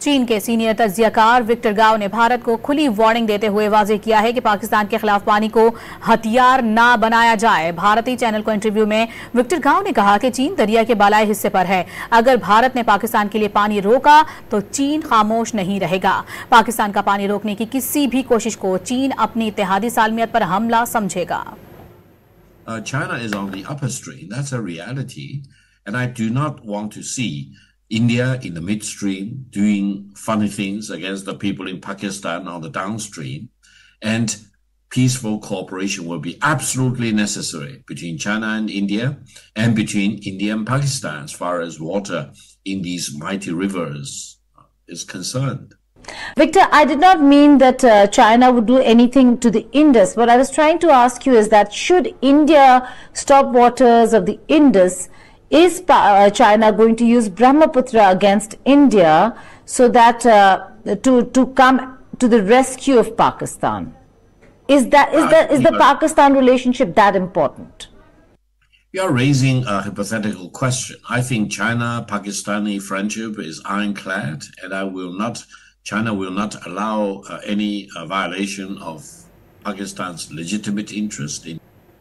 चीन के senior तज्जियाकार Victor गाव ने भारत को खुली वार्निंग देते हुए वाजे किया है कि पाकिस्तान के खिलाफ पानी को हथियार ना बनाया जाए। भारतीय चैनल को इंटरव्यू में विक्टर गाव ने कहा कि चीन दरिया के बालाई हिस्से पर है। अगर भारत ने पाकिस्तान के लिए पानी रोका तो चीन खामोश नहीं रहेगा। पाकिस्तान का पानी रोकने की किसी भी कोशिश को चीन अपनी इत्तेहादी सालमियत पर हमला समझेगा। China is on the upper stream. That's a reality. And I do not want to see India in the midstream doing funny things against the people in Pakistan on the downstream. And peaceful cooperation will be absolutely necessary between China and India and between India and Pakistan as far as water in these mighty rivers is concerned. Victor, I did not mean that China would do anything to the Indus. What I was trying to ask you is that should India stop waters of the Indus, is China going to use Brahmaputra against India so that to come to the rescue of Pakistan? Is the Pakistan relationship that important? You are raising a hypothetical question. I think China-Pakistani friendship is ironclad, and China will not allow any violation of Pakistan's legitimate interest in